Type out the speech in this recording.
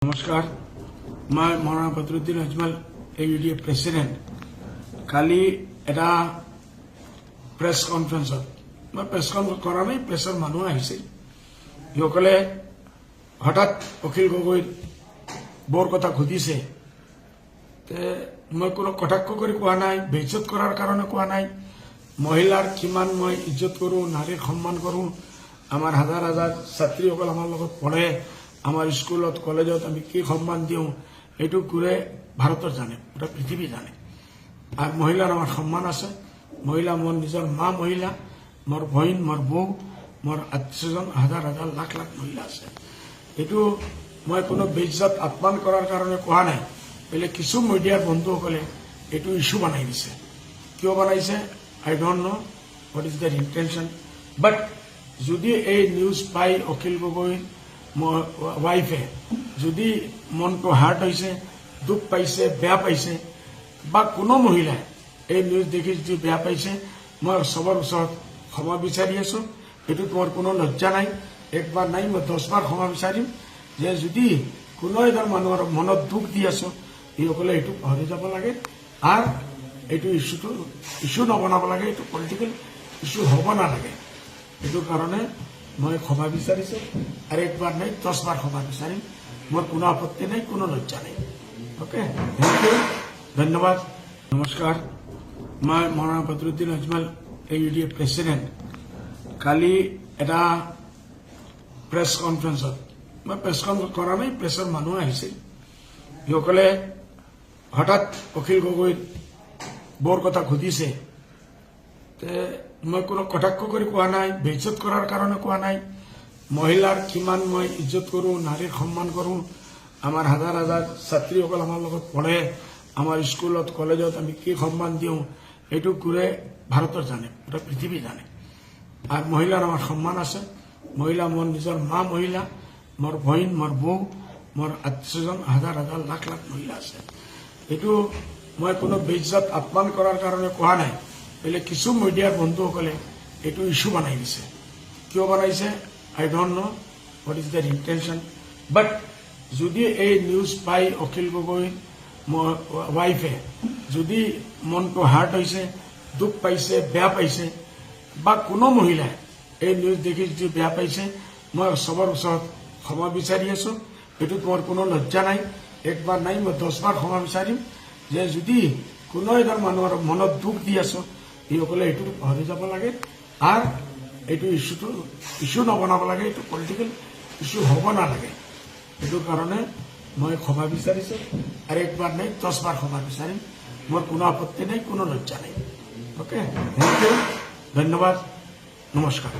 নমস্কাৰ মই Maulana Badruddin Ajmal AUDA president কালি এটা প্ৰেছ কনফাৰেন্সত মই প্ৰেছ কনফাৰেন্স কৰা নাই প্ৰেছৰ মানুহ আহিছিল সকলে হঠাৎ অখিল গগৈৰ বৰ কথা সুধিছে মই কোনো কটাক্ষ কৰি কোৱা নাই বেইজ্জত কৰাৰ কাৰণে কোৱা নাই মহিলাৰ কিমান মই ইজ্জত কৰোঁ নাৰীৰ সন্মান কৰোঁ আমাৰ হাজাৰ হাজাৰ ছাত্ৰীসকল আমাৰ লগত পঢ়ে আমাৰ স্কুলত কলেজত আমি কি সম্মান দিওঁ এইটো ঘূৰে ভাৰতৰ জানে পুৰা পৃথিৱী জানে আৰ মহিলাৰ আমাৰ সম্মান আছে মহিলা মোৰ নিজৰ মা মহিলা মোৰ বহিন মোৰ বৌ মোৰ আত্মীয়জন হাজাৰ হাজাৰ লাখ লাখ মহিলা আছে এইটো মই কোনো বেইজ্জত আপমান কৰাৰ কাৰণে কোৱা নাই বেলে কিছু মিডিয়াৰ বন্ধুসকলে এইটো ইস্যু বনাই দিছে কিয় বনাইছে I don't know what is their intention but যদি এই নিউজ পাই অখিল গগৈ ওয়াইফে যদি মনটো হার্ট হয়েছে দুখ পাইছে বেয়া পাইছে বা কোনো মহিলাই এই নিউজ দেখি যদি বেয়া পাইছে মই সবৰ ওচৰত ক্ষমা বিচাৰি আছো এইটো মোৰ কোনো লজ্জা নাই একবাৰ নাই মই 10 বাৰ ক্ষমা বিচাৰিম যে যদি কোনো এজন মানুহৰ মনত দুখ দি আছো এইসকলে এইটো পাহৰি যাব লাগে আৰু এইটো ইস্যু নবনাব লাগে এইটো পলিটিকেল ইস্যু হ'ব নালাগে এইটো কাৰণে মই ক্ষমা বিচাৰিছো আৰু একবাৰ নাই 10 বাৰ ক্ষমা বিচাৰিম মোৰ কোনো আপত্তি নাই কোনো লজ্জা নাই ওকে থ্যাংক ইউ ধন্যবাদ নমস্কাৰ মই মৌলানা বদৰুদ্দিন আজমল AUDA প্ৰেচিডেণ্ট কালি এটা প্ৰেছ কনফাৰেন্সত মই প্ৰেছ কনফাৰেন্স কৰা নাই প্ৰেছৰ মানুহ আহিছিল সকলে হঠাৎ অখিল গগৈৰ বৰ কথা সুধিছে মই কোনো কটাক্ষ কৰি কোৱা নাই বেইজ্জত কৰাৰ কাৰণে কোৱা নাই মহিলাৰ কিমান মই ইজ্জত কৰোঁ নাৰীৰ সন্মান কৰোঁ আমাৰ হাজাৰ হাজাৰ ছাত্ৰীসকল আমাৰ লগত পঢ়ে আমাৰ স্কুলত কলেজত আমি কি সন্মান দিওঁ এইটো ঘূৰে ভাৰতৰ জানে পুৰা পৃথিৱী জানে আৰ মহিলাৰ আমাৰ সম্মান আছে মহিলা মোৰ নিজৰ মা মহিলা মোৰ বহিন মোৰ বৌ মোৰ আত্মীয়জন হাজাৰ হাজাৰ লাখ লাখ মহিলা আছে এইটো মই কোনো বেইজ্জত আপমান কৰাৰ কাৰণে কোৱা নাই বেলে কিছু মিডিয়াৰ বন্ধুসকলে এইটো ইস্যু বনাই দিছে কিয় বনাইছে I don't know what is their intention but যদি এই নিউজ পাই অখিল গগৈ ওয়াইফে যদি মনটো হার্ট হয়েছে দুখ পাইছে বেয়া পাইছে বা কোনো মহিলাই এই নিউজ দেখি যদি বেয়া পাইছে মই সবৰ ওচৰত ক্ষমা বিচাৰি আছো এইটোত মোৰ কোনো লজ্জা নাই একবাৰ নাই মই 10 বাৰ ক্ষমা বিচাৰিম যে যদি কোনো এজন মানুহৰ মনত দুখ দি আছো এইসকলে এইটো পাহৰি যাব লাগে আৰু এইটো ইস্যু নবনাব লাগে এইটো পলিটিকেল ইস্যু হ'ব নালাগে এইটো কাৰণে মই ক্ষমা বিচাৰিছো আৰু একবাৰ নাই 10 বাৰ ক্ষমা বিচাৰিম মোৰ কোনো আপত্তি নাই কোনো লজ্জা নাই ওকে থ্যাংক ইউ ধন্যবাদ নমস্কাৰ